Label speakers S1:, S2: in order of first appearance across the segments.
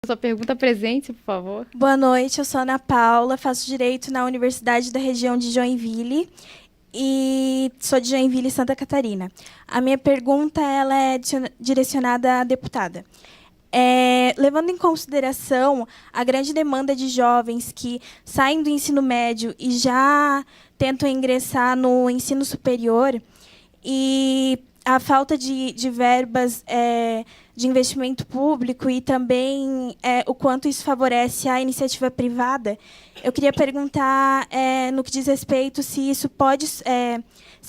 S1: Sua pergunta presente, por favor.
S2: Boa noite, eu sou Ana Paula, faço Direito na Universidade da região de Joinville e sou de Joinville, Santa Catarina. A minha pergunta ela é direcionada à deputada. Levando em consideração a grande demanda de jovens que saem do ensino médio e já tentam ingressar no ensino superior e a falta de verbas de investimento público e também o quanto isso favorece a iniciativa privada, eu queria perguntar, no que diz respeito, se isso pode, se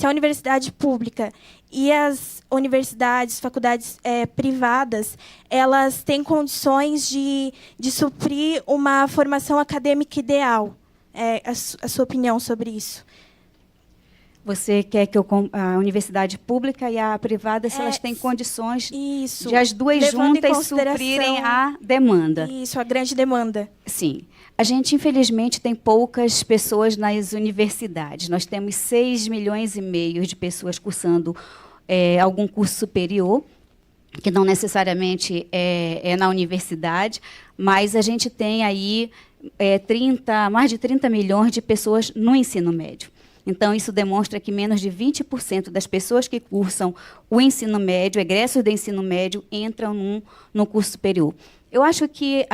S2: a universidade pública e as universidades, faculdades privadas, elas têm condições de suprir uma formação acadêmica ideal. A sua opinião sobre isso?
S3: Você quer que a universidade pública e a privada, se elas têm condições de as duas juntas suprirem a demanda?
S2: Isso, a grande demanda.
S3: Sim. A gente, infelizmente, tem poucas pessoas nas universidades. Nós temos 6,5 milhões de pessoas cursando algum curso superior, que não necessariamente é na universidade, mas a gente tem aí mais de 30 milhões de pessoas no ensino médio. Então, isso demonstra que menos de 20% das pessoas que cursam o ensino médio, egressos do ensino médio, entram no curso superior. Eu acho que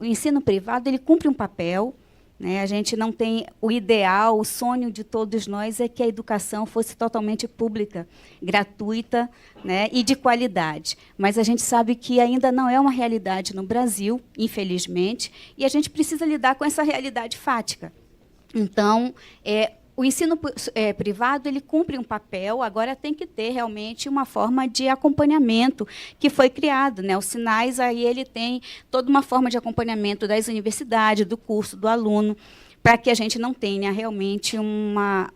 S3: o ensino privado ele cumpre um papel, né? A gente não tem o ideal, o sonho de todos nós é que a educação fosse totalmente pública, gratuita, né? E de qualidade. Mas a gente sabe que ainda não é uma realidade no Brasil, infelizmente, e a gente precisa lidar com essa realidade fática. Então, o ensino privado ele cumpre um papel, agora tem que ter realmente uma forma de acompanhamento que foi criado, né? Os Sinais aí ele tem toda uma forma de acompanhamento das universidades, do curso, do aluno, para que a gente não tenha realmente uma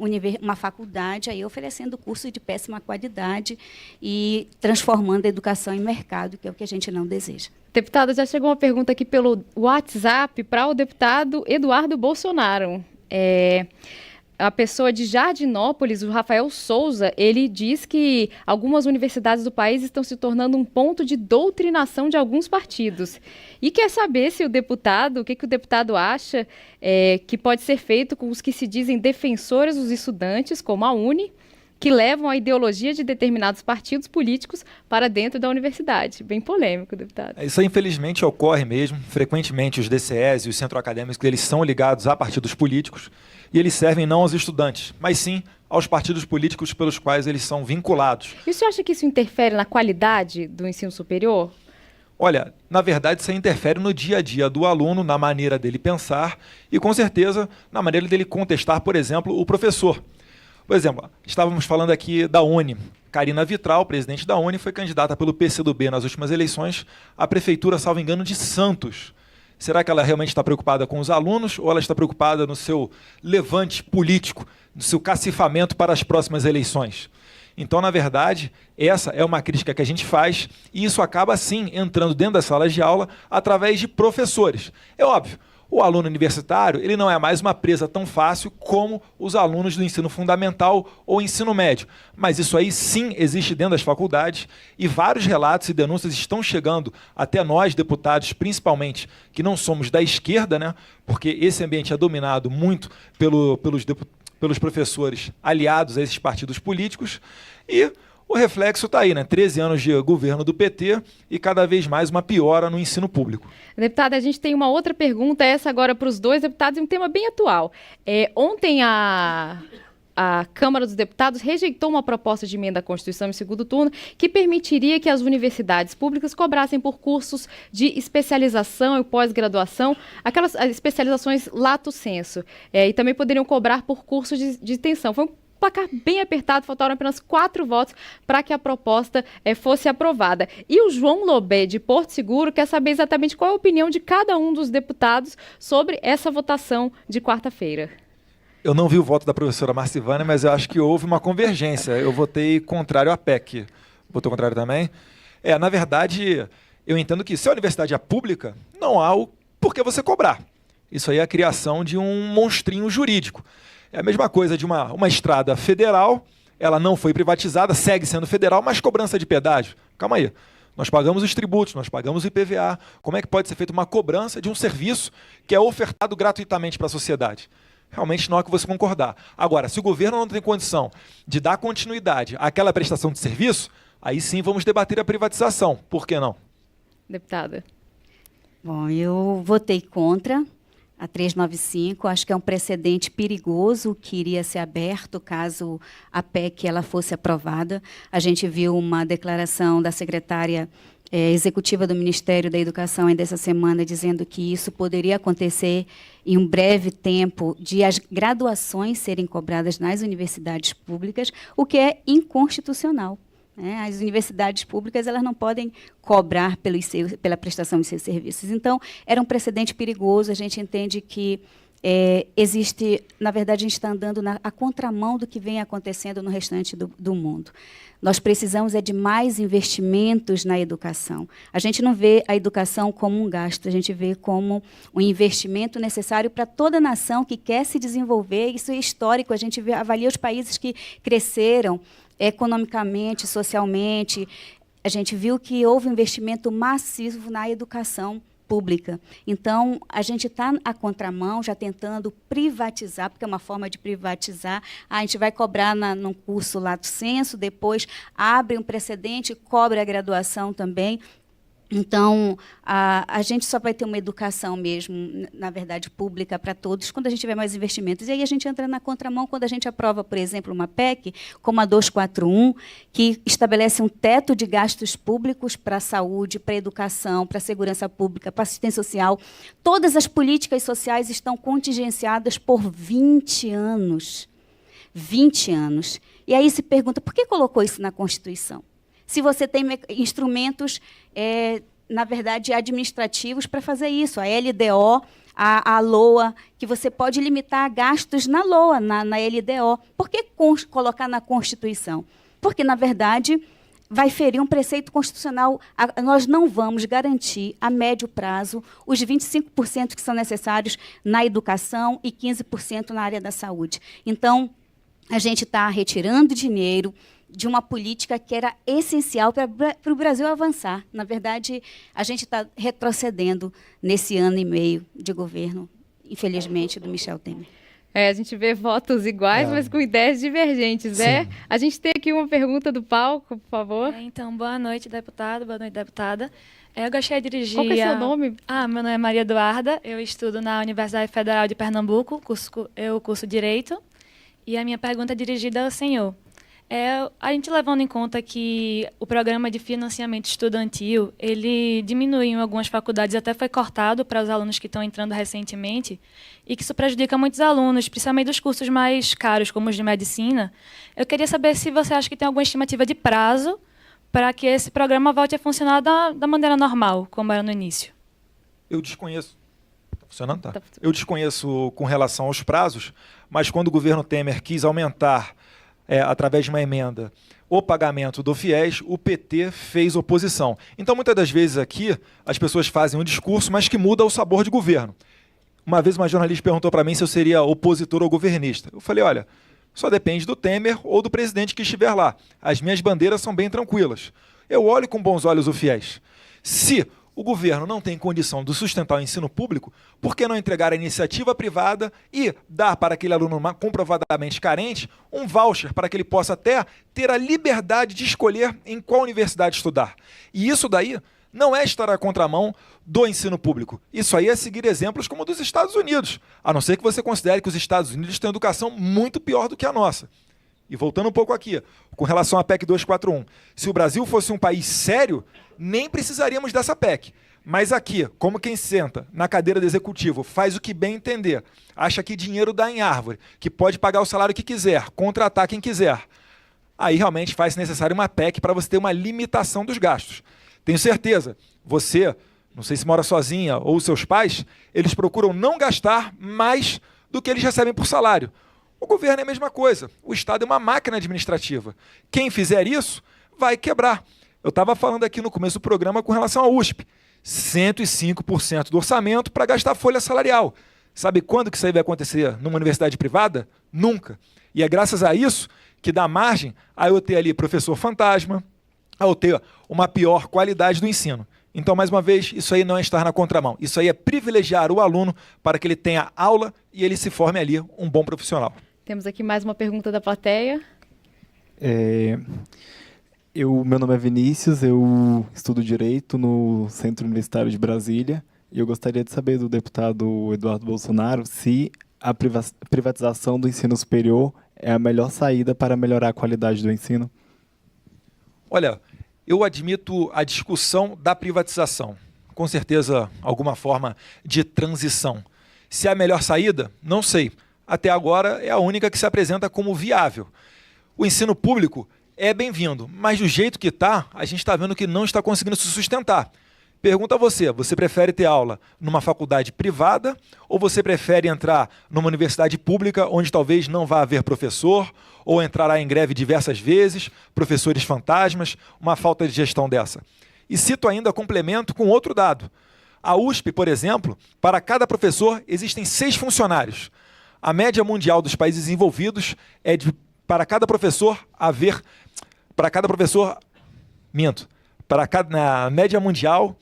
S3: faculdade aí oferecendo curso de péssima qualidade e transformando a educação em mercado, que é o que a gente não deseja.
S1: Deputada, já chegou uma pergunta aqui pelo WhatsApp para o deputado Eduardo Bolsonaro. A pessoa de Jardinópolis, o Rafael Souza, ele diz que algumas universidades do país estão se tornando um ponto de doutrinação de alguns partidos. E quer saber se o que o deputado acha que pode ser feito com os que se dizem defensores dos estudantes, como a UNE, que levam a ideologia de determinados partidos políticos para dentro da universidade. Bem polêmico, deputado.
S4: Isso, infelizmente, ocorre mesmo. Frequentemente, os DCEs e os centros acadêmicos eles são ligados a partidos políticos e eles servem não aos estudantes, mas sim aos partidos políticos pelos quais eles são vinculados.
S1: E o senhor acha que isso interfere na qualidade do ensino superior?
S4: Olha, na verdade, isso interfere no dia a dia do aluno, na maneira dele pensar e, com certeza, na maneira dele contestar, por exemplo, o professor. Por exemplo, estávamos falando aqui da UNE. Carina Vitral, presidente da UNE, foi candidata pelo PCdoB nas últimas eleições à prefeitura, salvo engano, de Santos. Será que ela realmente está preocupada com os alunos ou ela está preocupada no seu levante político, no seu cacifamento para as próximas eleições? Então, na verdade, essa é uma crítica que a gente faz e isso acaba, sim, entrando dentro das salas de aula através de professores. É óbvio. O aluno universitário ele não é mais uma presa tão fácil como os alunos do ensino fundamental ou ensino médio. Mas isso aí sim existe dentro das faculdades e vários relatos e denúncias estão chegando até nós, deputados, principalmente, que não somos da esquerda, né? Porque esse ambiente é dominado muito pelos professores aliados a esses partidos políticos e o reflexo está aí, né? 13 anos de governo do PT e cada vez mais uma piora no ensino público.
S1: Deputada, a gente tem uma outra pergunta, essa agora para os dois deputados, e um tema bem atual. Ontem a Câmara dos Deputados rejeitou uma proposta de emenda à Constituição em segundo turno que permitiria que as universidades públicas cobrassem por cursos de especialização e pós-graduação, aquelas especializações lato sensu, e também poderiam cobrar por cursos de extensão. Foi um placar bem apertado, faltaram apenas 4 votos para que a proposta fosse aprovada. E o João Lobé, de Porto Seguro, quer saber exatamente qual é a opinião de cada um dos deputados sobre essa votação de quarta-feira.
S4: Eu não vi o voto da professora Marcivânia, mas eu acho que houve uma convergência. Eu votei contrário à PEC. Votou contrário também? Na verdade, eu entendo que se a universidade é pública, não há o porquê você cobrar. Isso aí é a criação de um monstrinho jurídico. É a mesma coisa de uma estrada federal, ela não foi privatizada, segue sendo federal, mas cobrança de pedágio. Calma aí. Nós pagamos os tributos, nós pagamos o IPVA. Como é que pode ser feita uma cobrança de um serviço que é ofertado gratuitamente para a sociedade? Realmente não há que você concordar. Agora, se o governo não tem condição de dar continuidade àquela prestação de serviço, aí sim vamos debater a privatização. Por que não?
S1: Deputada.
S3: Bom, eu votei contra a 395, acho que é um precedente perigoso que iria ser aberto caso a PEC ela fosse aprovada. A gente viu uma declaração da secretária executiva do Ministério da Educação ainda essa semana dizendo que isso poderia acontecer em um breve tempo de as graduações serem cobradas nas universidades públicas, o que é inconstitucional. As universidades públicas elas não podem cobrar pela prestação de seus serviços. Então, era um precedente perigoso. A gente entende que existe, na verdade, a gente está andando a contramão do que vem acontecendo no restante do mundo. Nós precisamos de mais investimentos na educação. A gente não vê a educação como um gasto, a gente vê como um investimento necessário para toda nação que quer se desenvolver. Isso é histórico, a gente avalia os países que cresceram economicamente, socialmente. A gente viu que houve um investimento massivo na educação pública. Então, a gente está à contramão, já tentando privatizar, porque é uma forma de privatizar. A gente vai cobrar num curso lato sensu, depois abre um precedente, cobra a graduação também. Então, a gente só vai ter uma educação mesmo, na verdade, pública para todos, quando a gente tiver mais investimentos. E aí a gente entra na contramão quando a gente aprova, por exemplo, uma PEC, como a 241, que estabelece um teto de gastos públicos para a saúde, para a educação, para a segurança pública, para a assistência social. Todas as políticas sociais estão contingenciadas por 20 anos. 20 anos. E aí se pergunta, por que colocou isso na Constituição? Se você tem instrumentos, na verdade, administrativos para fazer isso, a LDO, a LOA, que você pode limitar gastos na LOA, na LDO. Por que colocar na Constituição? Porque, na verdade, vai ferir um preceito constitucional. Nós não vamos garantir, a médio prazo, os 25% que são necessários na educação e 15% na área da saúde. Então, a gente está retirando dinheiro de uma política que era essencial para o Brasil avançar. Na verdade, a gente está retrocedendo nesse ano e meio de governo, infelizmente, do Michel Temer.
S1: A gente vê votos iguais, mas com ideias divergentes, né? A gente tem aqui uma pergunta do palco, por favor.
S5: Então, boa noite, deputado, boa noite, deputada. Eu gostaria de dirigir...
S1: Qual que é seu nome?
S5: Meu nome é Maria Eduarda, eu estudo na Universidade Federal de Pernambuco, eu curso Direito, e a minha pergunta é dirigida ao senhor. A gente levando em conta que o programa de financiamento estudantil, ele diminuiu em algumas faculdades, até foi cortado para os alunos que estão entrando recentemente, e que isso prejudica muitos alunos, principalmente dos cursos mais caros, como os de medicina. Eu queria saber se você acha que tem alguma estimativa de prazo para que esse programa volte a funcionar da maneira normal, como era no início.
S4: Eu desconheço. Está funcionando? Tá. Eu desconheço com relação aos prazos, mas quando o governo Temer quis aumentar através de uma emenda, o pagamento do FIES, o PT fez oposição. Então, muitas das vezes aqui, as pessoas fazem um discurso, mas que muda o sabor de governo. Uma vez uma jornalista perguntou para mim se eu seria opositor ou governista. Eu falei, olha, só depende do Temer ou do presidente que estiver lá. As minhas bandeiras são bem tranquilas. Eu olho com bons olhos o FIES. Se o governo não tem condição de sustentar o ensino público, por que não entregar a iniciativa privada e dar para aquele aluno comprovadamente carente um voucher para que ele possa até ter a liberdade de escolher em qual universidade estudar? E isso daí não é estar à contramão do ensino público. Isso aí é seguir exemplos como o dos Estados Unidos, a não ser que você considere que os Estados Unidos têm educação muito pior do que a nossa. E voltando um pouco aqui, com relação à PEC 241, se o Brasil fosse um país sério, nem precisaríamos dessa PEC. Mas aqui, como quem senta na cadeira do executivo, faz o que bem entender, acha que dinheiro dá em árvore, que pode pagar o salário que quiser, contratar quem quiser, aí realmente faz necessário uma PEC para você ter uma limitação dos gastos. Tenho certeza, você, não sei se mora sozinha ou seus pais, eles procuram não gastar mais do que eles recebem por salário. O governo é a mesma coisa. O Estado é uma máquina administrativa. Quem fizer isso vai quebrar. Eu estava falando aqui no começo do programa com relação à USP. 105% do orçamento para gastar folha salarial. Sabe quando que isso aí vai acontecer numa universidade privada? Nunca. E é graças a isso que dá margem a eu ter ali professor fantasma, ao ter uma pior qualidade do ensino. Então, mais uma vez, isso aí não é estar na contramão. Isso aí é privilegiar o aluno para que ele tenha aula e ele se forme ali um bom profissional.
S1: Temos aqui mais uma pergunta da plateia.
S6: Meu nome é Vinícius, eu estudo Direito no Centro Universitário de Brasília e eu gostaria de saber do deputado Eduardo Bolsonaro se a privatização do ensino superior é a melhor saída para melhorar a qualidade do ensino.
S4: Olha, eu admito a discussão da privatização. Com certeza, alguma forma de transição. Se é a melhor saída, não sei. Até agora é a única que se apresenta como viável. O ensino público é bem-vindo, mas do jeito que está, a gente está vendo que não está conseguindo se sustentar. Pergunta a você, você prefere ter aula numa faculdade privada ou você prefere entrar numa universidade pública onde talvez não vá haver professor ou entrará em greve diversas vezes, professores fantasmas, uma falta de gestão dessa? E cito ainda complemento com outro dado. A USP, por exemplo, para cada professor existem 6 funcionários. A média mundial dos países desenvolvidos é de, para cada professor, na média mundial,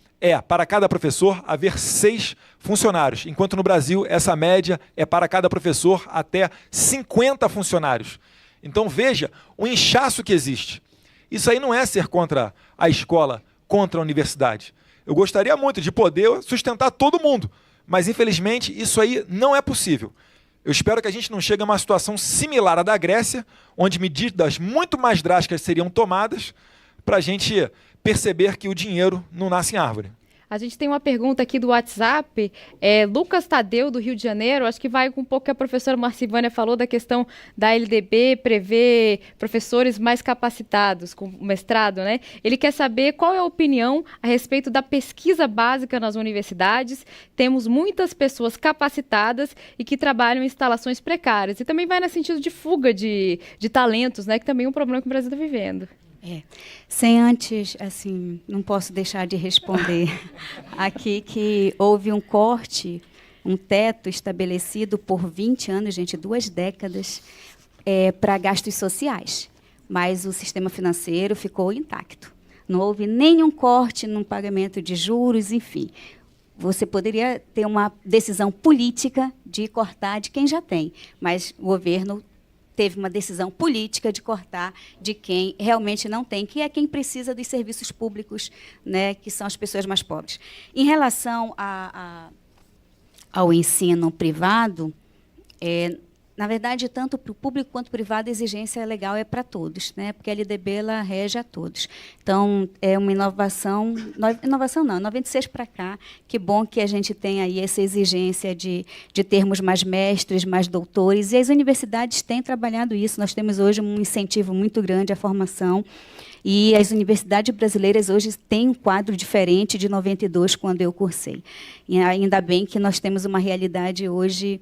S4: para cada professor haver 6 funcionários, enquanto no Brasil essa média é para cada professor até 50 funcionários. Então veja o inchaço que existe. Isso aí não é ser contra a escola, contra a universidade. Eu gostaria muito de poder sustentar todo mundo, mas infelizmente isso aí não é possível. Eu espero que a gente não chegue a uma situação similar à da Grécia, onde medidas muito mais drásticas seriam tomadas para a gente perceber que o dinheiro não nasce em árvore.
S1: A gente tem uma pergunta aqui do WhatsApp, Lucas Tadeu, do Rio de Janeiro, acho que vai com um pouco que a professora Marcivânia falou da questão da LDB, prever professores mais capacitados, com mestrado, né? Ele quer saber qual é a opinião a respeito da pesquisa básica nas universidades. Temos muitas pessoas capacitadas e que trabalham em instalações precárias. E também vai no sentido de fuga de talentos, né? Que também é um problema que o Brasil está vivendo.
S3: Sem antes, assim, não posso deixar de responder aqui que houve um corte, um teto estabelecido por 20 anos, gente, 2 décadas, para gastos sociais. Mas o sistema financeiro ficou intacto. Não houve nenhum corte no pagamento de juros, enfim. Você poderia ter uma decisão política de cortar de quem já tem, mas o governo teve uma decisão política de cortar de quem realmente não tem, que é quem precisa dos serviços públicos, né, que são as pessoas mais pobres. Em relação ao ensino privado, na verdade, tanto para o público quanto para o privado, a exigência legal é para todos, né, porque a LDB ela rege a todos. Então, é uma inovação, 96 para cá, que bom que a gente tem aí essa exigência de termos mais mestres, mais doutores, e as universidades têm trabalhado isso. Nós temos hoje um incentivo muito grande à formação, e as universidades brasileiras hoje têm um quadro diferente de 92, quando eu cursei. E ainda bem que nós temos uma realidade hoje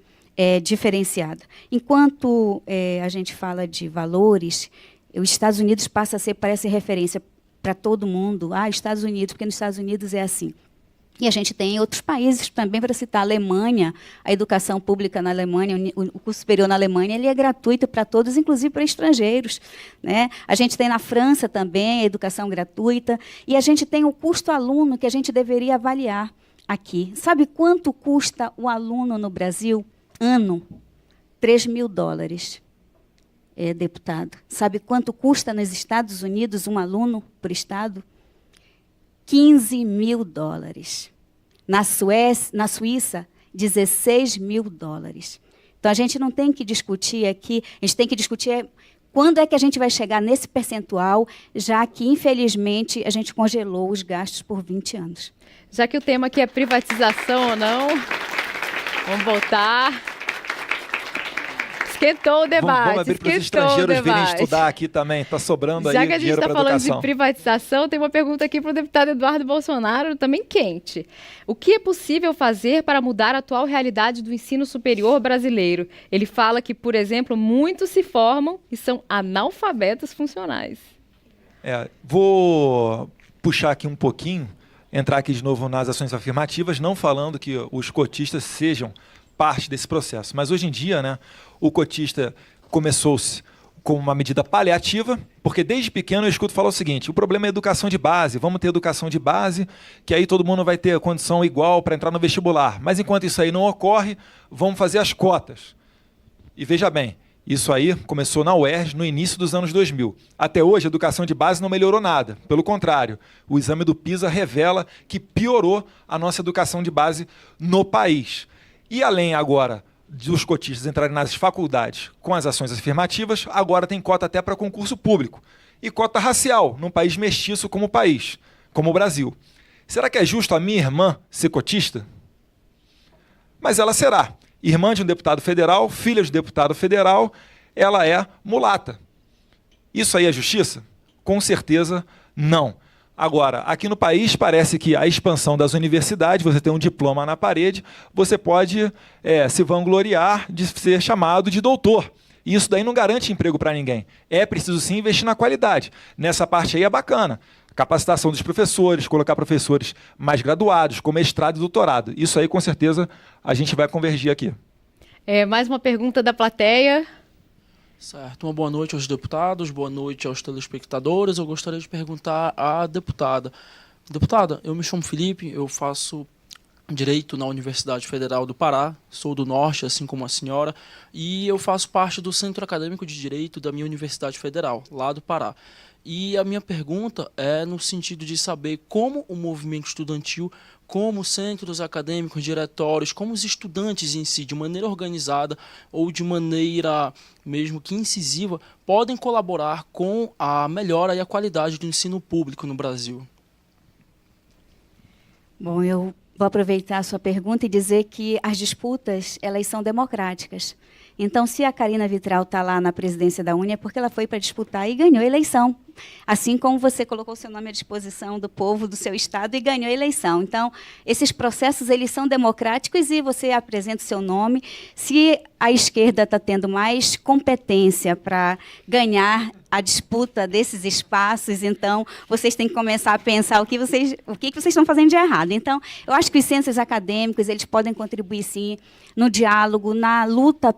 S3: diferenciada. Enquanto a gente fala de valores, os Estados Unidos passa a ser, parece referência para todo mundo. Estados Unidos, porque nos Estados Unidos é assim. E a gente tem outros países também, para citar a Alemanha, a educação pública na Alemanha, o curso superior na Alemanha, ele é gratuito para todos, inclusive para estrangeiros, né? A gente tem na França também a educação gratuita, e a gente tem o custo aluno que a gente deveria avaliar aqui. Sabe quanto custa o aluno no Brasil? Ano, $3.000, deputado. Sabe quanto custa nos Estados Unidos um aluno por estado? $15.000. Na Suíça, $16.000. Então, a gente não tem que discutir aqui, a gente tem que discutir quando é que a gente vai chegar nesse percentual, já que, infelizmente, a gente congelou os gastos por 20 anos.
S1: Já que o tema aqui é privatização ou não, vamos voltar. Esquentou o debate.
S4: Vamos abrir para os estrangeiros virem estudar aqui também. Está sobrando aí dinheiro para educação. Já que a gente está falando de
S1: privatização, tem uma pergunta aqui para o deputado Eduardo Bolsonaro, também quente. O que é possível fazer para mudar a atual realidade do ensino superior brasileiro? Ele fala que, por exemplo, muitos se formam e são analfabetos funcionais.
S4: Vou puxar aqui um pouquinho, entrar aqui de novo nas ações afirmativas, não falando que os cotistas sejam parte desse processo. Mas hoje em dia, né, o cotista começou-se como uma medida paliativa, porque desde pequeno eu escuto falar o seguinte: o problema é a educação de base, vamos ter educação de base, que aí todo mundo vai ter condição igual para entrar no vestibular. Mas enquanto isso aí não ocorre, vamos fazer as cotas. E veja bem, isso aí começou na UERJ no início dos anos 2000. Até hoje, a educação de base não melhorou nada. Pelo contrário, o exame do PISA revela que piorou a nossa educação de base no país. E além agora dos cotistas entrarem nas faculdades com as ações afirmativas, agora tem cota até para concurso público. E cota racial, num país mestiço como o país, como o Brasil. Será que é justo a minha irmã ser cotista? Mas ela será. Irmã de um deputado federal, filha de deputado federal, ela é mulata. Isso aí é justiça? Com certeza não. Agora, aqui no país parece que a expansão das universidades, você tem um diploma na parede, você pode se vangloriar de ser chamado de doutor. E isso daí não garante emprego para ninguém. É preciso sim investir na qualidade. Nessa parte aí é bacana. Capacitação dos professores, colocar professores mais graduados, com mestrado e doutorado. Isso aí, com certeza, a gente vai convergir aqui.
S1: Mais uma pergunta da plateia.
S7: Certo. Uma boa noite aos deputados, boa noite aos telespectadores. Eu gostaria de perguntar à deputada. Deputada, eu me chamo Felipe, eu faço Direito na Universidade Federal do Pará, sou do Norte, assim como a senhora, e eu faço parte do Centro Acadêmico de Direito da minha Universidade Federal, lá do Pará. E a minha pergunta é no sentido de saber como o movimento estudantil, como centros acadêmicos, diretórios, como os estudantes em si, de maneira organizada ou de maneira mesmo que incisiva, podem colaborar com a melhora e a qualidade do ensino público no Brasil.
S3: Bom, eu vou aproveitar a sua pergunta e dizer que as disputas, elas são democráticas. Então, se a Karina Vitral está lá na presidência da UNE, é porque ela foi para disputar e ganhou a eleição. Assim como você colocou seu nome à disposição do povo do seu estado e ganhou a eleição. Então, esses processos, eles são democráticos e você apresenta o seu nome. Se a esquerda está tendo mais competência para ganhar a disputa desses espaços, então, vocês têm que começar a pensar o que vocês estão fazendo de errado. Então, eu acho que os centros acadêmicos, eles podem contribuir, sim, no diálogo, na luta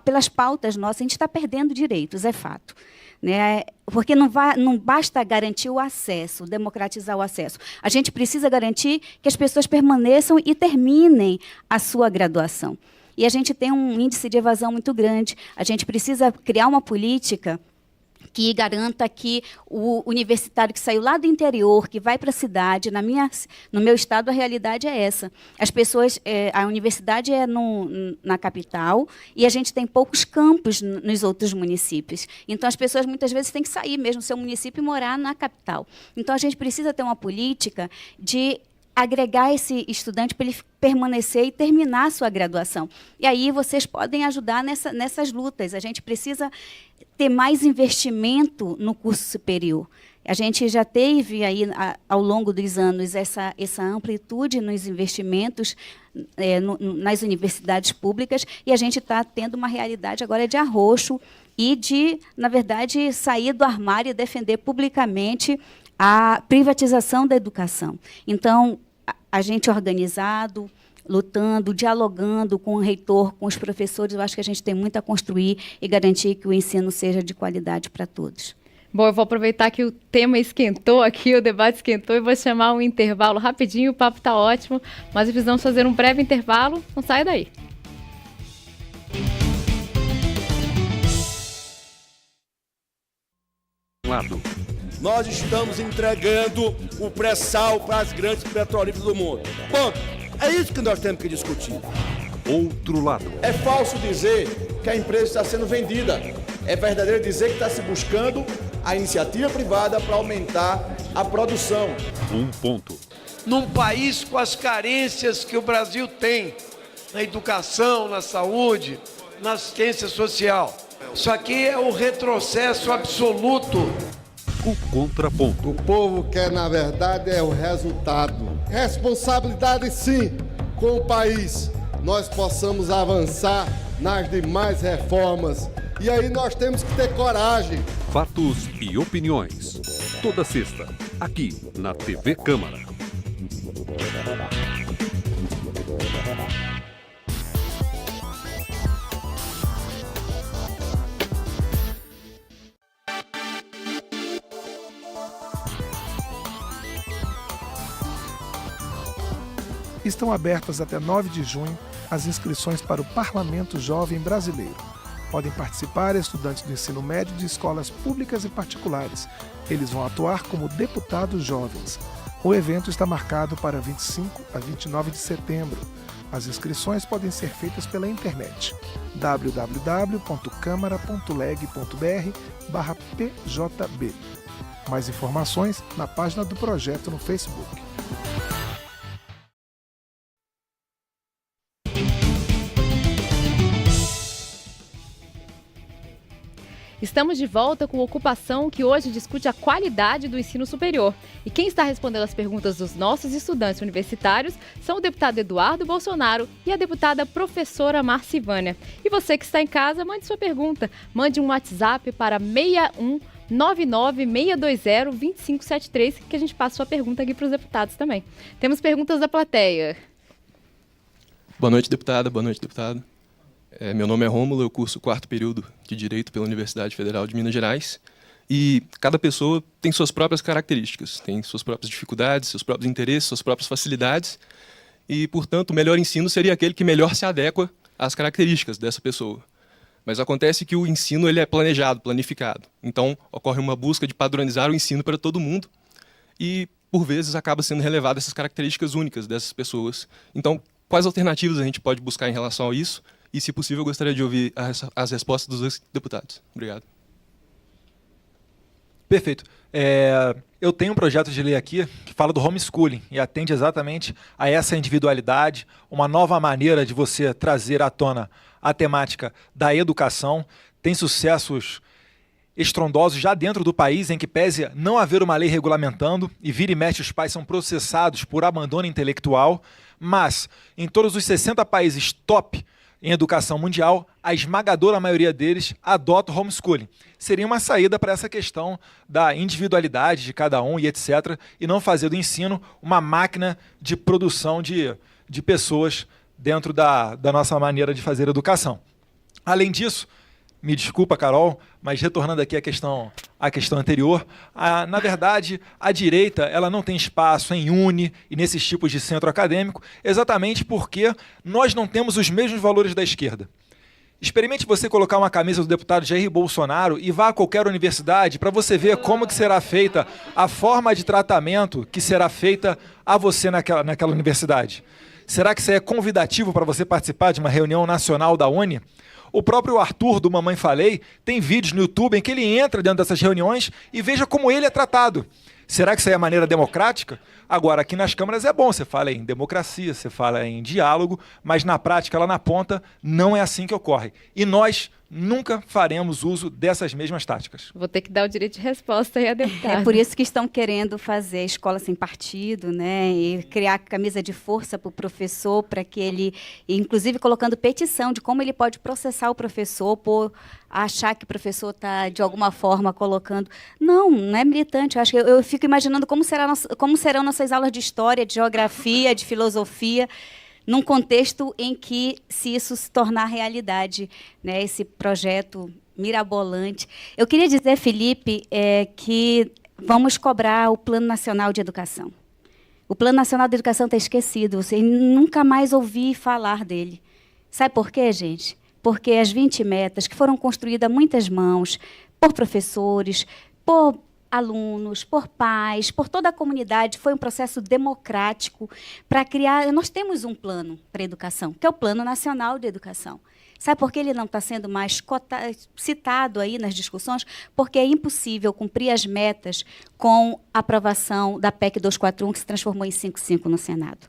S3: pelas pautas nossas. A gente está perdendo direitos, é fato. Né? Porque não basta garantir o acesso, democratizar o acesso. A gente precisa garantir que as pessoas permaneçam e terminem a sua graduação. E a gente tem um índice de evasão muito grande. A gente precisa criar uma política que garanta que o universitário que saiu lá do interior, que vai para a cidade, no meu estado a realidade é essa. As pessoas, a universidade é na capital e a gente tem poucos campos nos outros municípios. Então as pessoas muitas vezes têm que sair mesmo do seu município e morar na capital. Então a gente precisa ter uma política de agregar esse estudante para ele permanecer e terminar a sua graduação. E aí vocês podem ajudar nessas lutas. A gente precisa ter mais investimento no curso superior. A gente já teve aí, ao longo dos anos, essa amplitude nos investimentos nas universidades públicas, e a gente está tendo uma realidade agora de arroxo e de, na verdade, sair do armário e defender publicamente a privatização da educação. Então, a gente organizado, lutando, dialogando com o reitor, com os professores, eu acho que a gente tem muito a construir e garantir que o ensino seja de qualidade para todos.
S1: Bom, eu vou aproveitar que o tema esquentou aqui, o debate esquentou, e vou chamar um intervalo rapidinho, o papo está ótimo, mas precisamos fazer um breve intervalo, não sai daí.
S8: Nós estamos entregando o pré-sal para as grandes petrolíferas do mundo. Ponto. É isso que nós temos que discutir.
S9: Outro lado.
S8: É falso dizer que a empresa está sendo vendida. É verdadeiro dizer que está se buscando a iniciativa privada para aumentar a produção.
S9: Um ponto.
S10: Num país com as carências que o Brasil tem, na educação, na saúde, na assistência social. Isso aqui é um retrocesso absoluto.
S9: O contraponto.
S11: O povo quer, na verdade, é o resultado. Responsabilidade, sim, com o país. Nós possamos avançar nas demais reformas. E aí nós temos que ter coragem.
S9: Fatos e opiniões. Toda sexta, aqui na TV Câmara.
S12: Estão abertas até 9 de junho as inscrições para o Parlamento Jovem Brasileiro. Podem participar estudantes do ensino médio de escolas públicas e particulares. Eles vão atuar como deputados jovens. O evento está marcado para 25 a 29 de setembro. As inscrições podem ser feitas pela internet www.câmara.leg.br/pjb. Mais informações na página do projeto no Facebook.
S1: Estamos de volta com Ocupação, que hoje discute a qualidade do ensino superior. E quem está respondendo as perguntas dos nossos estudantes universitários são o deputado Eduardo Bolsonaro e a deputada professora Marcivânia. E você que está em casa, mande sua pergunta. Mande um WhatsApp para 6199-620-2573, que a gente passa sua pergunta aqui para os deputados também. Temos perguntas da plateia.
S13: Boa noite, deputada. Boa noite, deputado. Meu nome é Rômulo, eu curso o 4º período de Direito pela Universidade Federal de Minas Gerais. E cada pessoa tem suas próprias características, tem suas próprias dificuldades, seus próprios interesses, suas próprias facilidades. E, portanto, o melhor ensino seria aquele que melhor se adequa às características dessa pessoa. Mas acontece que o ensino ele é planejado, planificado. Então, ocorre uma busca de padronizar o ensino para todo mundo e, por vezes, acaba sendo relevado essas características únicas dessas pessoas. Então, quais alternativas a gente pode buscar em relação a isso? E, se possível, eu gostaria de ouvir as respostas dos dois deputados. Obrigado.
S4: Perfeito. Eu tenho um projeto de lei aqui que fala do homeschooling e atende exatamente a essa individualidade, uma nova maneira de você trazer à tona a temática da educação. Tem sucessos estrondosos já dentro do país, em que pese não haver uma lei regulamentando e vira e mexe os pais são processados por abandono intelectual, mas em todos os 60 países top em educação mundial, a esmagadora maioria deles adota o homeschooling. Seria uma saída para essa questão da individualidade de cada um e etc., e não fazer do ensino uma máquina de produção de pessoas dentro da nossa maneira de fazer educação. Além disso, me desculpa, Carol, mas retornando aqui à questão anterior, na verdade, a direita ela não tem espaço em uni e nesses tipos de centro acadêmico, exatamente porque nós não temos os mesmos valores da esquerda. Experimente você colocar uma camisa do deputado Jair Bolsonaro e vá a qualquer universidade para você ver como que será feita a forma de tratamento que será feita a você naquela universidade. Será que isso é convidativo para você participar de uma reunião nacional da Uni? O próprio Arthur, do Mamãe Falei, tem vídeos no YouTube em que ele entra dentro dessas reuniões e veja como ele é tratado. Será que isso aí é a maneira democrática? Agora, aqui nas câmaras é bom, você fala em democracia, você fala em diálogo, mas na prática, lá na ponta, não é assim que ocorre. E nós nunca faremos uso dessas mesmas táticas.
S1: Vou ter que dar o direito de resposta aí à deputada.
S3: É por isso que estão querendo fazer a escola sem partido, né? E criar camisa de força para o professor, para que ele, inclusive colocando petição de como ele pode processar o professor por achar que o professor está, de alguma forma, colocando... Não é militante. Eu fico imaginando como serão nossas aulas de história, de geografia, de filosofia, num contexto em que, se isso se tornar realidade, né, esse projeto mirabolante. Eu queria dizer, Felipe, que vamos cobrar o Plano Nacional de Educação. O Plano Nacional de Educação está esquecido, você nunca mais ouvi falar dele. Sabe por quê, gente? Porque as 20 metas que foram construídas a muitas mãos, por professores, por alunos, por pais, por toda a comunidade, foi um processo democrático para criar... Nós temos um plano para a educação, que é o Plano Nacional de Educação. Sabe por que ele não está sendo mais citado aí nas discussões? Porque é impossível cumprir as metas com a aprovação da PEC 241, que se transformou em 55 no Senado.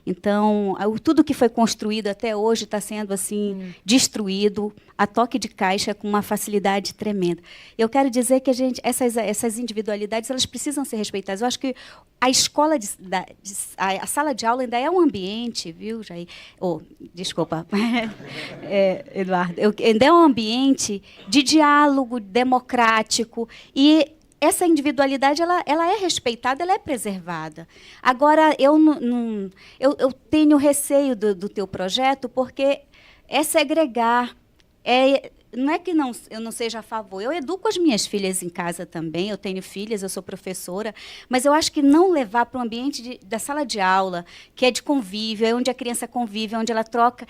S3: Então, tudo que foi construído até hoje está sendo assim destruído a toque de caixa com uma facilidade tremenda. Eu quero dizer que essas individualidades elas precisam ser respeitadas. Eu acho que a escola, a sala de aula ainda é um ambiente, viu, Jair? Desculpa, Eduardo. Ainda é um ambiente de diálogo democrático e essa individualidade ela é respeitada, ela é preservada. Agora, eu tenho receio do teu projeto, porque é segregar, é não é que eu não seja a favor, eu educo as minhas filhas em casa também, eu tenho filhas, eu sou professora, mas eu acho que não levar para o ambiente da sala de aula, que é de convívio, é onde a criança convive, onde ela troca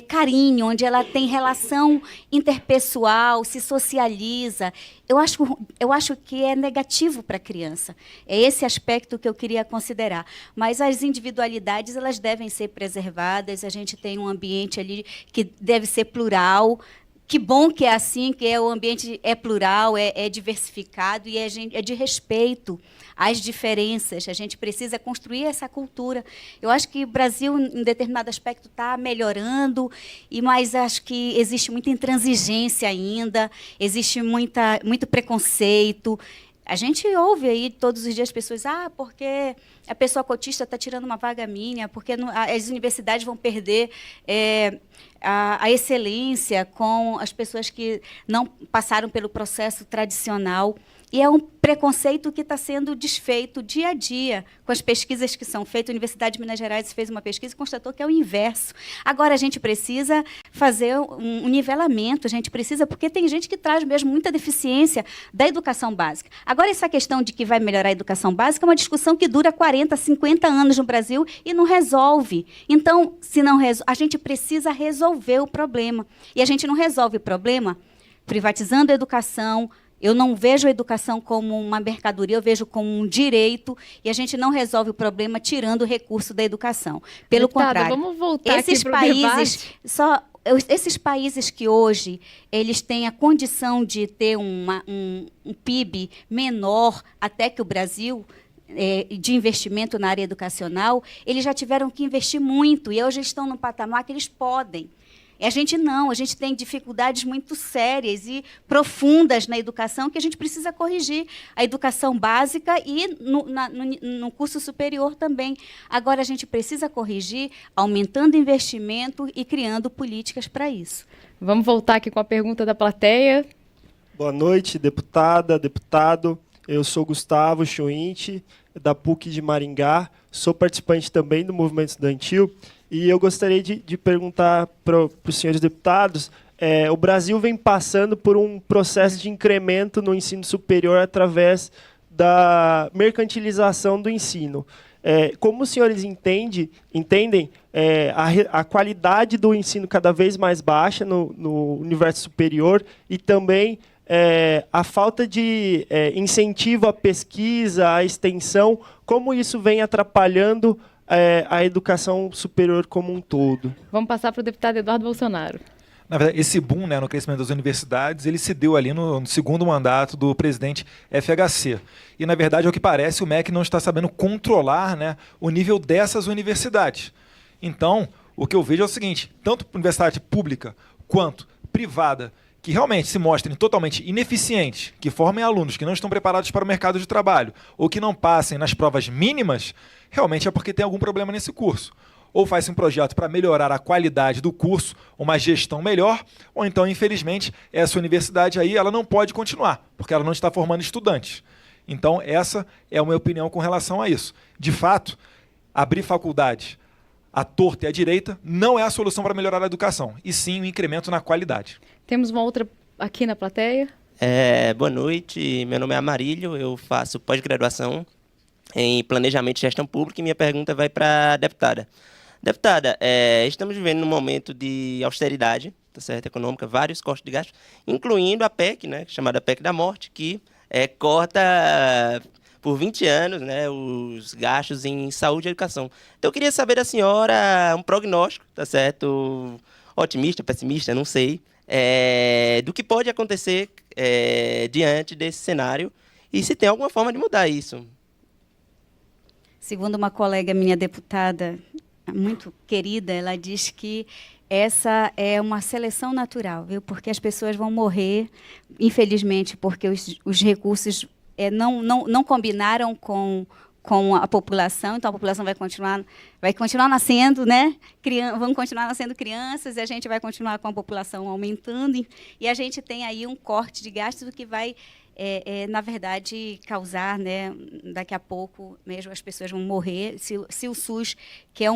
S3: carinho, onde ela tem relação interpessoal, se socializa. Eu acho que é negativo para a criança. É esse aspecto que eu queria considerar. Mas as individualidades, elas devem ser preservadas, a gente tem um ambiente ali que deve ser plural. Que bom que é assim, que o ambiente é plural, é diversificado e é de respeito às diferenças. A gente precisa construir essa cultura. Eu acho que o Brasil, em determinado aspecto, está melhorando, mas acho que existe muita intransigência ainda, existe muito preconceito. A gente ouve aí todos os dias pessoas, porque a pessoa cotista está tirando uma vaga minha, porque as universidades vão perder a excelência com as pessoas que não passaram pelo processo tradicional. E é um preconceito que está sendo desfeito dia a dia com as pesquisas que são feitas. A Universidade de Minas Gerais fez uma pesquisa e constatou que é o inverso. Agora, a gente precisa fazer um nivelamento, a gente precisa, porque tem gente que traz mesmo muita deficiência da educação básica. Agora, essa questão de que vai melhorar a educação básica é uma discussão que dura 40, 50 anos no Brasil e não resolve. Então, se não a gente precisa resolver o problema. E a gente não resolve o problema privatizando a educação. Eu não vejo a educação como uma mercadoria, eu vejo como um direito, e a gente não resolve o problema tirando o recurso da educação. Pelo contrário,
S1: vamos voltar
S3: esses países, esses países que hoje eles têm a condição de ter um PIB menor até que o Brasil, de investimento na área educacional, eles já tiveram que investir muito, e hoje estão num patamar que eles podem. A gente não, a gente tem dificuldades muito sérias profundas na educação que a gente precisa corrigir. A educação básica e no curso superior também. Agora, a gente precisa corrigir aumentando investimento e criando políticas para isso.
S1: Vamos voltar aqui com a pergunta da plateia.
S14: Boa noite, deputada, deputado. Eu sou Gustavo Chuinte, da PUC de Maringá. Sou participante também do movimento estudantil. E eu gostaria de perguntar para os senhores deputados, o Brasil vem passando por um processo de incremento no ensino superior através da mercantilização do ensino. Como os senhores entendem a qualidade do ensino cada vez mais baixa no universo superior e também a falta de incentivo à pesquisa, à extensão, como isso vem atrapalhando a educação superior como um todo?
S1: Vamos passar para o deputado Eduardo Bolsonaro.
S4: Na verdade, esse boom, no crescimento das universidades, ele se deu ali no segundo mandato do presidente FHC. E, na verdade, ao que parece, o MEC não está sabendo controlar, o nível dessas universidades. Então, o que eu vejo é o seguinte, tanto universidade pública quanto privada, que realmente se mostrem totalmente ineficientes, que formem alunos que não estão preparados para o mercado de trabalho ou que não passem nas provas mínimas, realmente é porque tem algum problema nesse curso. Ou faz um projeto para melhorar a qualidade do curso, uma gestão melhor, ou então, infelizmente, essa universidade aí ela não pode continuar, porque ela não está formando estudantes. Então, essa é a minha opinião com relação a isso. De fato, abrir faculdades à torta e à direita não é a solução para melhorar a educação, e sim um incremento na qualidade.
S1: Temos uma outra aqui na plateia.
S15: Boa noite, meu nome é Amarílio, eu faço pós-graduação em Planejamento e Gestão Pública e minha pergunta vai para a deputada. Deputada, estamos vivendo num momento de austeridade, tá certo, econômica, vários cortes de gastos, incluindo a PEC, chamada PEC da Morte, que corta por 20 anos os gastos em saúde e educação. Então, eu queria saber da senhora um prognóstico, tá certo, otimista, pessimista, não sei, do que pode acontecer diante desse cenário e se tem alguma forma de mudar isso.
S3: Segundo uma colega minha deputada, muito querida, ela diz que essa é uma seleção natural, viu? Porque as pessoas vão morrer, infelizmente, porque os recursos não combinaram com a população, então a população vai continuar nascendo, vão continuar nascendo crianças, e a gente vai continuar com a população aumentando, e a gente tem aí um corte de gastos, o que vai, na verdade, causar, daqui a pouco mesmo as pessoas vão morrer, se o SUS, que é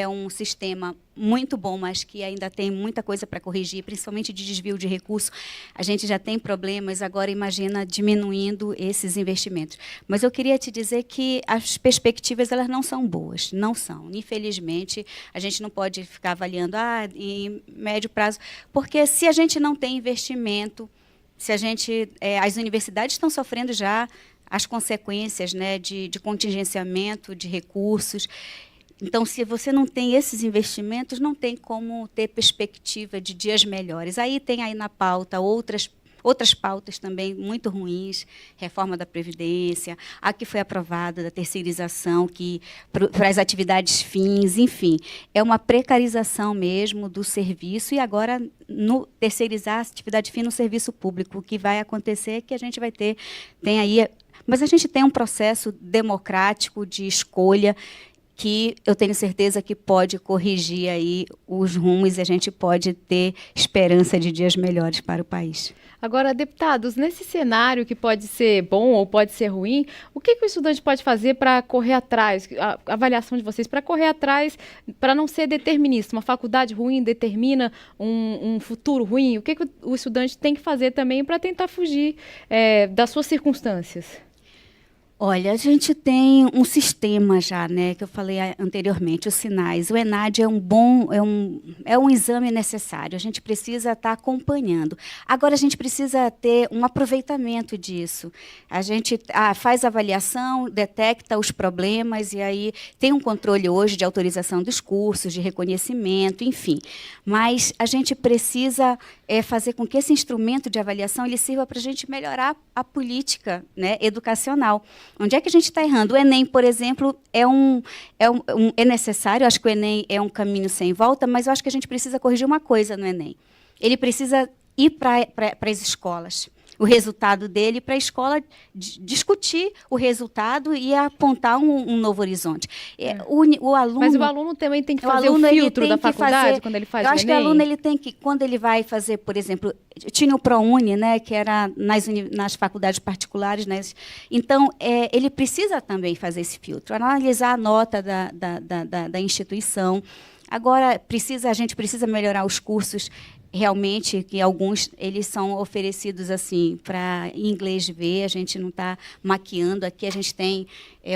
S3: um sistema muito bom, mas que ainda tem muita coisa para corrigir, principalmente de desvio de recursos. A gente já tem problemas, agora imagina diminuindo esses investimentos. Mas eu queria te dizer que as perspectivas elas não são boas, não são. Infelizmente, a gente não pode ficar avaliando em médio prazo, porque se a gente não tem investimento, se a gente, as universidades estão sofrendo já as consequências, né, de contingenciamento de recursos. Então, se você não tem esses investimentos, não tem como ter perspectiva de dias melhores. Aí tem aí na pauta outras pautas também muito ruins, reforma da Previdência, a que foi aprovada da terceirização, que para as atividades fins, enfim, é uma precarização mesmo do serviço, e agora terceirizar a atividade fim no serviço público. O que vai acontecer é que a gente vai mas a gente tem um processo democrático de escolha que eu tenho certeza que pode corrigir aí os rumos e a gente pode ter esperança de dias melhores para o país.
S1: Agora, deputados, nesse cenário que pode ser bom ou pode ser ruim, o que o estudante pode fazer para correr atrás, a avaliação de vocês, para correr atrás, para não ser determinista? Uma faculdade ruim determina um futuro ruim? O que o estudante tem que fazer também para tentar fugir das suas circunstâncias?
S3: Olha, a gente tem um sistema já, né, que eu falei anteriormente, os sinais. O ENAD é um exame necessário, a gente precisa estar acompanhando. Agora, a gente precisa ter um aproveitamento disso. A gente faz avaliação, detecta os problemas, e aí tem um controle hoje de autorização dos cursos, de reconhecimento, enfim. Mas a gente precisa fazer com que esse instrumento de avaliação ele sirva para a gente melhorar a política, né, educacional. Onde é que a gente está errando? O Enem, por exemplo, é necessário, acho que o Enem é um caminho sem volta, mas eu acho que a gente precisa corrigir uma coisa no Enem. Ele precisa ir para as escolas, o resultado dele, para a escola discutir o resultado e apontar um novo horizonte. O aluno,
S1: mas o aluno também tem que fazer o filtro da faculdade quando ele faz o Enem?
S3: Eu acho que o aluno ele tem que, quando ele vai fazer, por exemplo, tinha o ProUni, né, que era nas faculdades particulares, né, então ele precisa também fazer esse filtro, analisar a nota da instituição. Agora, a gente precisa melhorar os cursos, realmente, que alguns eles são oferecidos assim para inglês ver, a gente não está maquiando aqui, a gente tem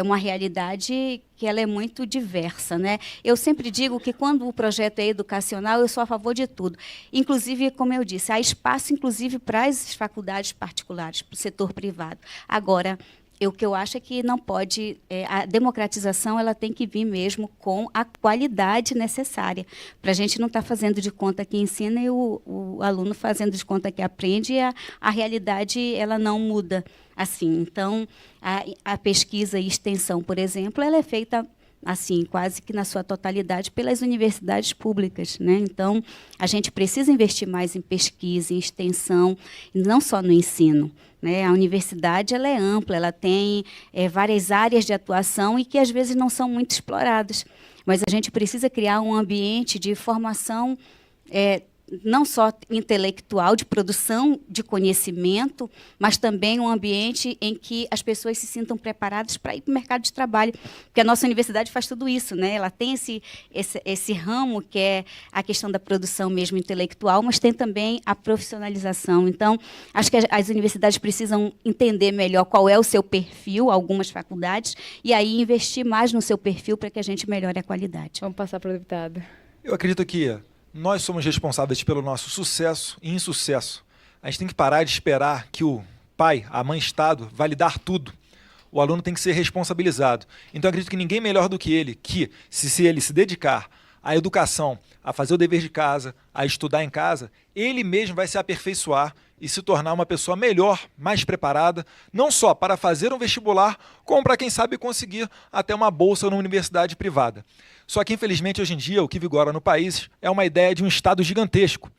S3: uma realidade que ela é muito diversa, né? Eu sempre digo que quando o projeto é educacional, eu sou a favor de tudo. Inclusive, como eu disse, há espaço inclusive para as faculdades particulares, para o setor privado. Agora, o que eu acho é que não pode, a democratização ela tem que vir mesmo com a qualidade necessária, para a gente não estar fazendo de conta que ensina e o aluno fazendo de conta que aprende, e a realidade ela não muda assim. Então, a pesquisa e extensão, por exemplo, ela é feita assim, quase que na sua totalidade, pelas universidades públicas, né? Então, a gente precisa investir mais em pesquisa, em extensão, e não só no ensino, né? A universidade ela é ampla, ela tem várias áreas de atuação e que, às vezes, não são muito exploradas. Mas a gente precisa criar um ambiente de formação não só intelectual, de produção de conhecimento, mas também um ambiente em que as pessoas se sintam preparadas para ir para o mercado de trabalho. Porque a nossa universidade faz tudo isso, né? Ela tem esse ramo que é a questão da produção mesmo intelectual, mas tem também a profissionalização. Então, acho que as universidades precisam entender melhor qual é o seu perfil, algumas faculdades, e aí investir mais no seu perfil para que a gente melhore a qualidade.
S1: Vamos passar para o deputado.
S4: Eu acredito que nós somos responsáveis pelo nosso sucesso e insucesso. A gente tem que parar de esperar que o pai, a mãe Estado, vai lhe dar tudo. O aluno tem que ser responsabilizado. Então, eu acredito que ninguém melhor do que ele, que se ele se dedicar à educação, a fazer o dever de casa, a estudar em casa, ele mesmo vai se aperfeiçoar e se tornar uma pessoa melhor, mais preparada, não só para fazer um vestibular, como para, quem sabe, conseguir até uma bolsa numa universidade privada. Só que, infelizmente, hoje em dia, o que vigora no país é uma ideia de um Estado gigantesco.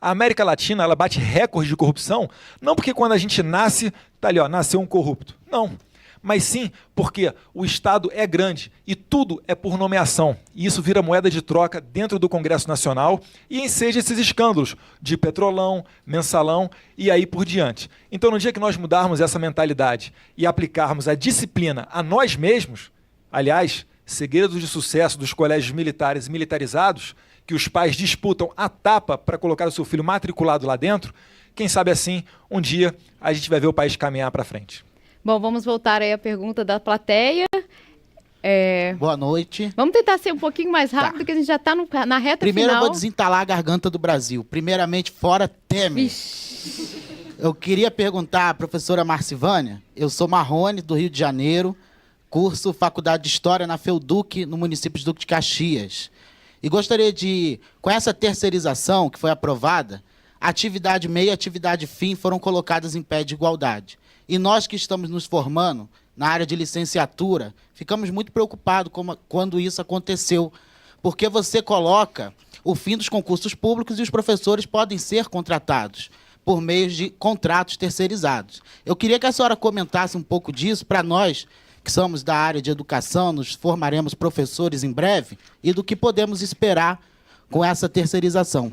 S4: A América Latina ela bate recordes de corrupção, não porque quando a gente nasce, tá ali, ó, nasceu um corrupto. Não. Mas sim porque o Estado é grande e tudo é por nomeação. E isso vira moeda de troca dentro do Congresso Nacional e enseja esses escândalos de Petrolão, Mensalão e aí por diante. Então, no dia que nós mudarmos essa mentalidade e aplicarmos a disciplina a nós mesmos, aliás, segredos de sucesso dos colégios militares e militarizados, que os pais disputam a tapa para colocar o seu filho matriculado lá dentro, quem sabe assim, um dia a gente vai ver o país caminhar para frente.
S1: Bom, vamos voltar aí à pergunta da plateia.
S16: Boa noite.
S1: Vamos tentar ser um pouquinho mais rápido, porque a gente já está na reta
S16: Primeiro
S1: final.
S16: eu vou desentalar a garganta do Brasil. Primeiramente, fora Temer. Eu queria perguntar à professora Marcivânia, eu sou Marrone, do Rio de Janeiro, curso Faculdade de História na FEUDUC, no município de Duque de Caxias. E gostaria de, com essa terceirização que foi aprovada, atividade meio e atividade fim foram colocadas em pé de igualdade. E nós que estamos nos formando na área de licenciatura, ficamos muito preocupados quando isso aconteceu, porque você coloca o fim dos concursos públicos e os professores podem ser contratados por meio de contratos terceirizados. Eu queria que a senhora comentasse um pouco disso para nós, que somos da área de educação, nos formaremos professores em breve, e do que podemos esperar com essa terceirização.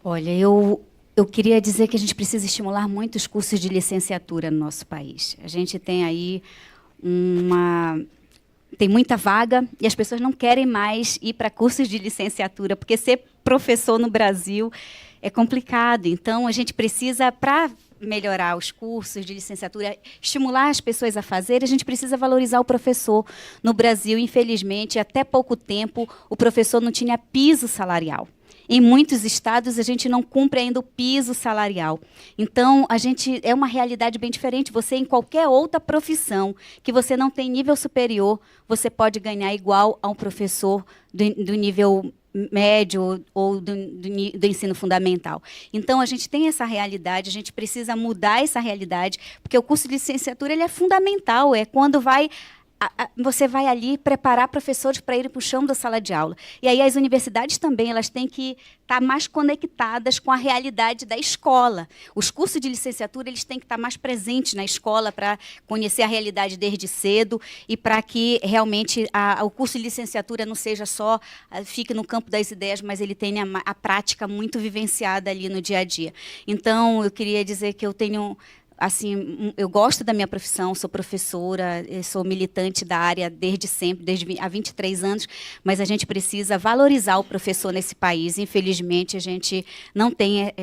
S3: Olha, eu queria dizer que a gente precisa estimular muito os cursos de licenciatura no nosso país. A gente tem aí tem muita vaga e as pessoas não querem mais ir para cursos de licenciatura, porque ser professor no Brasil é complicado. Então, a gente precisa, para melhorar os cursos de licenciatura, estimular as pessoas a fazer, a gente precisa valorizar o professor. No Brasil, infelizmente, até pouco tempo, o professor não tinha piso salarial. Em muitos estados, a gente não cumpre ainda o piso salarial. Então, é uma realidade bem diferente. Você, em qualquer outra profissão que você não tem nível superior, você pode ganhar igual a um professor do nível médio ou do ensino fundamental. Então, a gente tem essa realidade, a gente precisa mudar essa realidade, porque o curso de licenciatura ele é fundamental, é quando você vai ali preparar professores para irem para o chão da sala de aula. E aí as universidades também elas têm que estar mais conectadas com a realidade da escola. Os cursos de licenciatura eles têm que estar mais presentes na escola para conhecer a realidade desde cedo e para que realmente o curso de licenciatura não seja só, fique no campo das ideias, mas ele tenha a prática muito vivenciada ali no dia a dia. Então, eu queria dizer que eu tenho... Assim, eu gosto da minha profissão, sou professora, sou militante da área desde sempre, há 23 anos, mas a gente precisa valorizar o professor nesse país. Infelizmente, a gente não tem...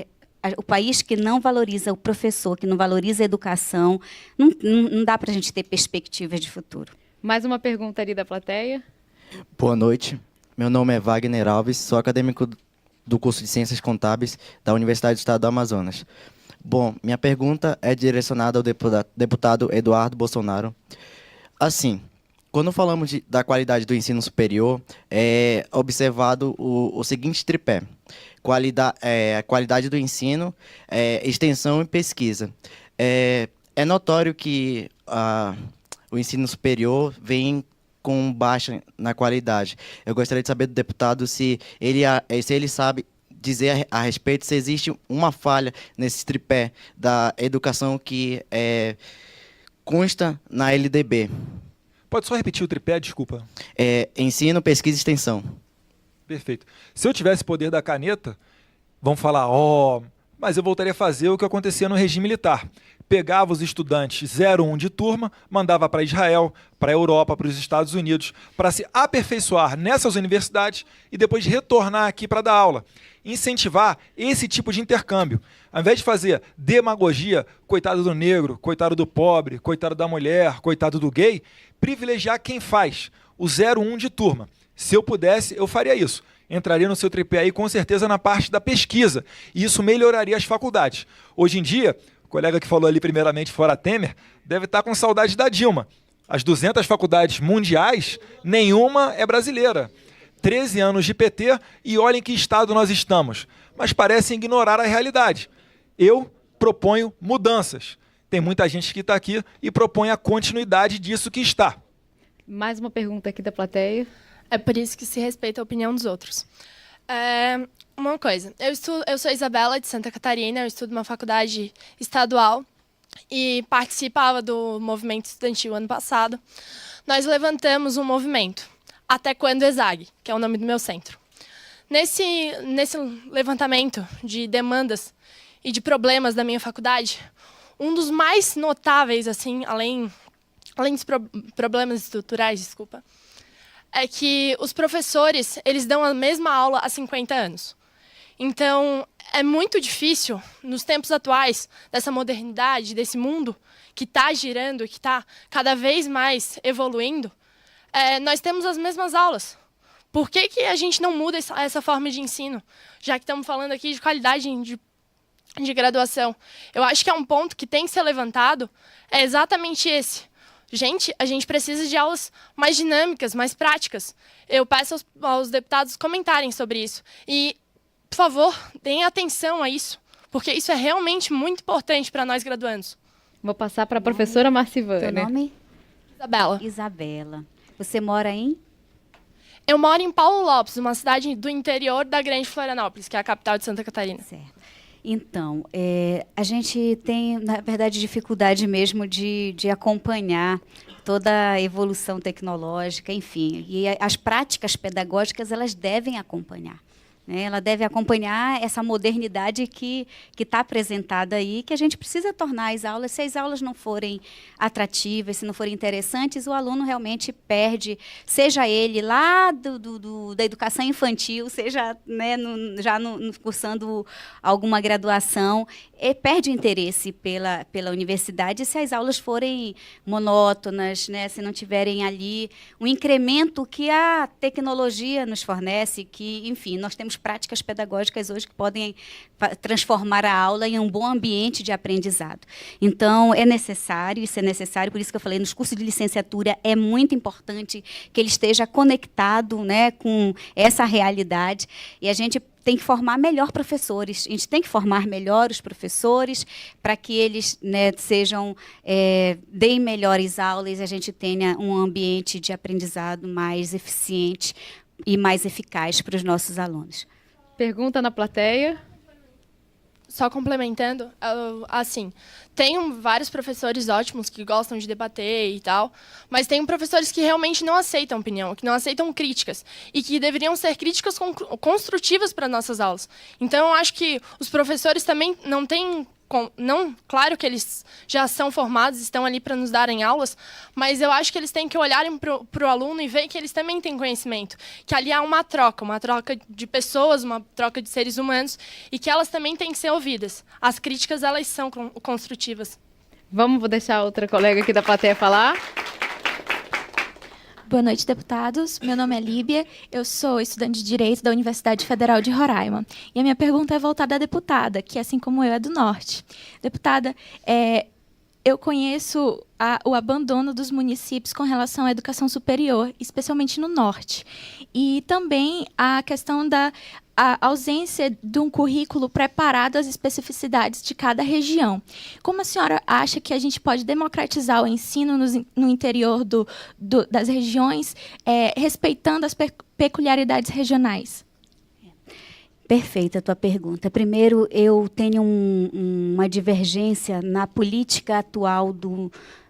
S3: o país que não valoriza o professor, que não valoriza a educação, não dá para a gente ter perspectivas de futuro.
S1: Mais uma pergunta ali da plateia.
S17: Boa noite. Meu nome é Wagner Alves, sou acadêmico do curso de Ciências Contábeis da Universidade do Estado do Amazonas. Bom, minha pergunta é direcionada ao deputado Eduardo Bolsonaro. Assim, quando falamos da qualidade do ensino superior, é observado o seguinte tripé. Qualidade do ensino, extensão e pesquisa. É notório que o ensino superior vem com baixa na qualidade. Eu gostaria de saber do deputado se ele sabe dizer a respeito se existe uma falha nesse tripé da educação que consta na LDB.
S4: Pode só repetir o tripé, desculpa?
S17: Ensino, pesquisa e extensão.
S4: Perfeito. Se eu tivesse poder da caneta, vão falar, mas eu voltaria a fazer o que acontecia no regime militar. Pegava os estudantes 01 de turma, mandava para Israel, para a Europa, para os Estados Unidos, para se aperfeiçoar nessas universidades e depois retornar aqui para dar aula. Incentivar esse tipo de intercâmbio. Ao invés de fazer demagogia, coitado do negro, coitado do pobre, coitado da mulher, coitado do gay, privilegiar quem faz, o 01 de turma. Se eu pudesse, eu faria isso. Entraria no seu tripé aí com certeza na parte da pesquisa. E isso melhoraria as faculdades. Hoje em dia, o colega que falou ali primeiramente fora Temer, deve estar com saudade da Dilma. As 200 faculdades mundiais, nenhuma é brasileira. 13 anos de PT e olhem que estado nós estamos. Mas parecem ignorar a realidade. Eu proponho mudanças. Tem muita gente que está aqui e propõe a continuidade disso que está.
S1: Mais uma pergunta aqui da plateia.
S18: É por isso que se respeita a opinião dos outros. Uma coisa, eu sou Isabela, de Santa Catarina, eu estudo numa faculdade estadual e participava do movimento estudantil ano passado. Nós levantamos um movimento, Até Quando Exag, que é o nome do meu centro. Nesse levantamento de demandas e de problemas da minha faculdade, um dos mais notáveis, assim, além dos problemas estruturais, é que os professores, eles dão a mesma aula há 50 anos. Então, é muito difícil, nos tempos atuais, dessa modernidade, desse mundo que está girando, que está cada vez mais evoluindo, nós temos as mesmas aulas. Por que a gente não muda essa forma de ensino? Já que estamos falando aqui de qualidade de graduação. Eu acho que é um ponto que tem que ser levantado, é exatamente esse. Gente, a gente precisa de aulas mais dinâmicas, mais práticas. Eu peço aos deputados comentarem sobre isso. E, por favor, deem atenção a isso, porque isso é realmente muito importante para nós graduandos.
S1: Vou passar para a professora Marcivânia.
S3: Seu nome?
S18: Isabela.
S3: Isabela. Você mora em?
S18: Eu moro em Paulo Lopes, uma cidade do interior da Grande Florianópolis, que é a capital de Santa Catarina.
S3: Certo. Então, a gente tem, na verdade, dificuldade mesmo de acompanhar toda a evolução tecnológica, enfim. E as práticas pedagógicas, elas devem acompanhar. Ela deve acompanhar essa modernidade que está apresentada aí, que a gente precisa tornar as aulas. Se as aulas não forem atrativas, se não forem interessantes, o aluno realmente perde, seja ele lá da educação infantil, seja, né, cursando alguma graduação, perde o interesse pela universidade se as aulas forem monótonas, né, se não tiverem ali um incremento que a tecnologia nos fornece, que, enfim, nós temos práticas pedagógicas hoje que podem transformar a aula em um bom ambiente de aprendizado. Então, isso é necessário, por isso que eu falei, nos cursos de licenciatura é muito importante que ele esteja conectado, né, com essa realidade, e a gente tem que formar melhor professores. A gente tem que formar melhor os professores para que eles, né, deem melhores aulas e a gente tenha um ambiente de aprendizado mais eficiente e mais eficaz para os nossos alunos.
S1: Pergunta na plateia.
S18: Só complementando, assim, tem vários professores ótimos que gostam de debater e tal, mas tem professores que realmente não aceitam opinião, que não aceitam críticas, e que deveriam ser críticas construtivas para nossas aulas. Então, eu acho que os professores também não têm... claro que eles já são formados, estão ali para nos darem aulas, mas eu acho que eles têm que olharem para o aluno e ver que eles também têm conhecimento, que ali há uma troca de pessoas, uma troca de seres humanos, e que elas também têm que ser ouvidas. As críticas, elas são construtivas.
S1: Vou deixar outra colega aqui da plateia falar.
S19: Boa noite, deputados. Meu nome é Líbia, eu sou estudante de Direito da Universidade Federal de Roraima. E a minha pergunta é voltada à deputada, que, assim como eu, é do Norte. Deputada, eu conheço o abandono dos municípios com relação à educação superior, especialmente no Norte. E também a questão da ausência de um currículo preparado às especificidades de cada região. Como a senhora acha que a gente pode democratizar o ensino no interior das regiões, respeitando as peculiaridades regionais?
S3: Perfeita a tua pergunta. Primeiro, eu tenho uma divergência na política atual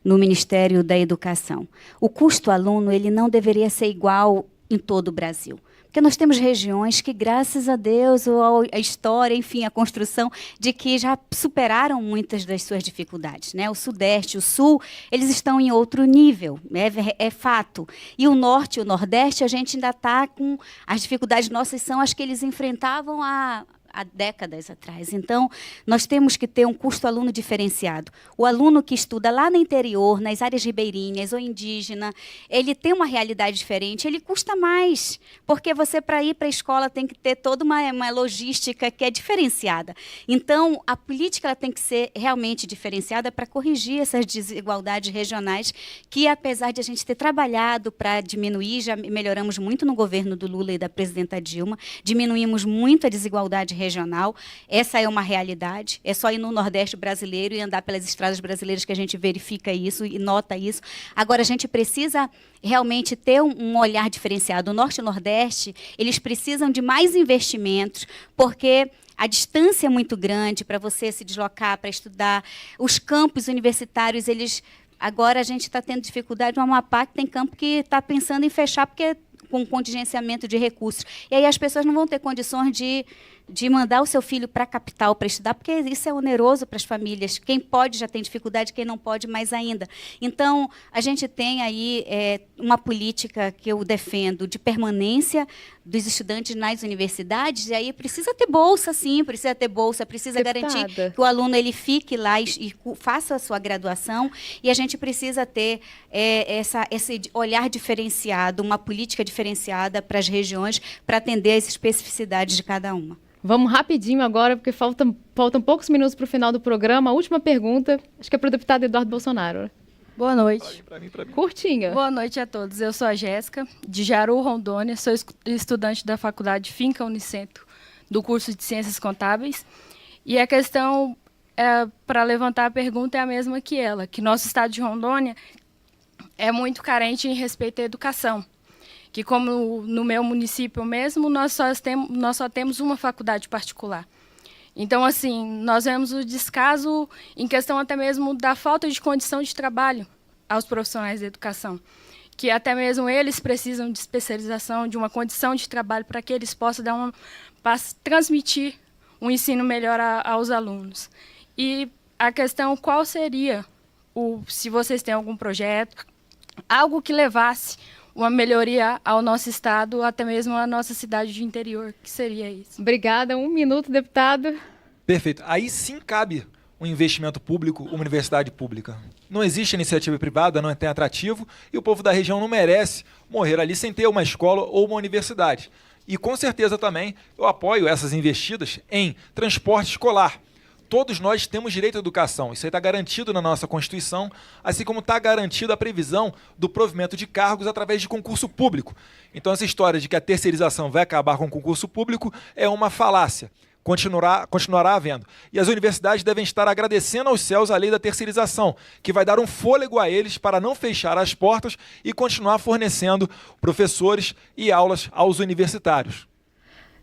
S3: no Ministério da Educação. O custo aluno ele não deveria ser igual em todo o Brasil. Porque nós temos regiões que, graças a Deus, ou a história, enfim, a construção, de que já superaram muitas das suas dificuldades, né? O Sudeste, o Sul, eles estão em outro nível, é fato. E o Norte e o Nordeste, a gente ainda está com... As dificuldades nossas são as que eles enfrentavam há décadas atrás. Então, nós temos que ter um custo-aluno diferenciado. O aluno que estuda lá no interior, nas áreas ribeirinhas ou indígena, ele tem uma realidade diferente, ele custa mais, porque você, para ir para a escola, tem que ter toda uma logística que é diferenciada. Então, a política ela tem que ser realmente diferenciada para corrigir essas desigualdades regionais que, apesar de a gente ter trabalhado para diminuir, já melhoramos muito no governo do Lula e da presidenta Dilma, diminuímos muito a desigualdade regional, essa é uma realidade, é só ir no Nordeste brasileiro e andar pelas estradas brasileiras que a gente verifica isso e nota isso. Agora, a gente precisa realmente ter um olhar diferenciado. O Norte e o Nordeste, eles precisam de mais investimentos, porque a distância é muito grande para você se deslocar, para estudar. Os campos universitários, agora a gente está tendo dificuldade no Amapá, que tem campo que está pensando em fechar, porque com contingenciamento de recursos. E aí as pessoas não vão ter condições de mandar o seu filho para a capital para estudar, porque isso é oneroso para as famílias. Quem pode já tem dificuldade, quem não pode mais ainda. Então, a gente tem aí uma política que eu defendo de permanência dos estudantes nas universidades, e aí precisa ter bolsa, sim, precisa ter bolsa, precisa garantir que o aluno ele fique lá e faça a sua graduação, e a gente precisa ter esse olhar diferenciado, uma política diferenciada para as regiões, para atender as especificidades de cada uma.
S1: Vamos rapidinho agora, porque faltam poucos minutos para o final do programa. A última pergunta, acho que é para o deputado Eduardo Bolsonaro.
S20: Boa noite.
S4: Pra mim.
S1: Curtinha.
S20: Boa noite a todos. Eu sou a Jéssica, de Jaru, Rondônia. Sou estudante da Faculdade Finca Unicentro, do curso de Ciências Contábeis. E a questão, para levantar a pergunta, é a mesma que ela, que nosso estado de Rondônia é muito carente em respeito à educação. Que como no meu município mesmo, nós só temos uma faculdade particular. Então, assim, nós vemos o descaso em questão até mesmo da falta de condição de trabalho aos profissionais da educação, que até mesmo eles precisam de especialização, de uma condição de trabalho para que eles possam transmitir um ensino melhor aos alunos. E a questão, qual seria, se vocês têm algum projeto, algo que levasse uma melhoria ao nosso estado, até mesmo à nossa cidade de interior, que seria isso.
S1: Obrigada. 1 minuto, deputado.
S4: Perfeito. Aí sim cabe um investimento público, uma universidade pública. Não existe iniciativa privada, não tem atrativo, e o povo da região não merece morrer ali sem ter uma escola ou uma universidade. E com certeza também eu apoio essas investidas em transporte escolar. Todos nós temos direito à educação, isso aí está garantido na nossa Constituição, assim como está garantida a previsão do provimento de cargos através de concurso público. Então essa história de que a terceirização vai acabar com o concurso público é uma falácia, continuará havendo. E as universidades devem estar agradecendo aos céus a lei da terceirização, que vai dar um fôlego a eles para não fechar as portas e continuar fornecendo professores e aulas aos universitários.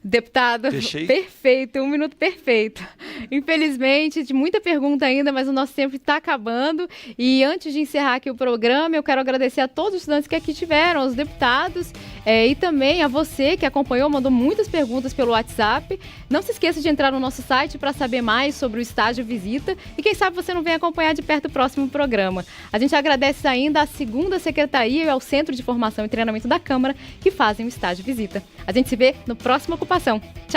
S1: Deputado,
S4: Fechei.
S1: Perfeito, 1 minuto perfeito. Infelizmente, de muita pergunta ainda, mas o nosso tempo está acabando. E antes de encerrar aqui o programa, eu quero agradecer a todos os estudantes que aqui tiveram, aos deputados, e também a você que acompanhou, mandou muitas perguntas pelo WhatsApp. Não se esqueça de entrar no nosso site para saber mais sobre o estágio visita e quem sabe você não vem acompanhar de perto o próximo programa. A gente agradece ainda à 2ª Secretaria e ao Centro de Formação e Treinamento da Câmara que fazem o estágio visita. A gente se vê no próximo Ocupação. Tchau!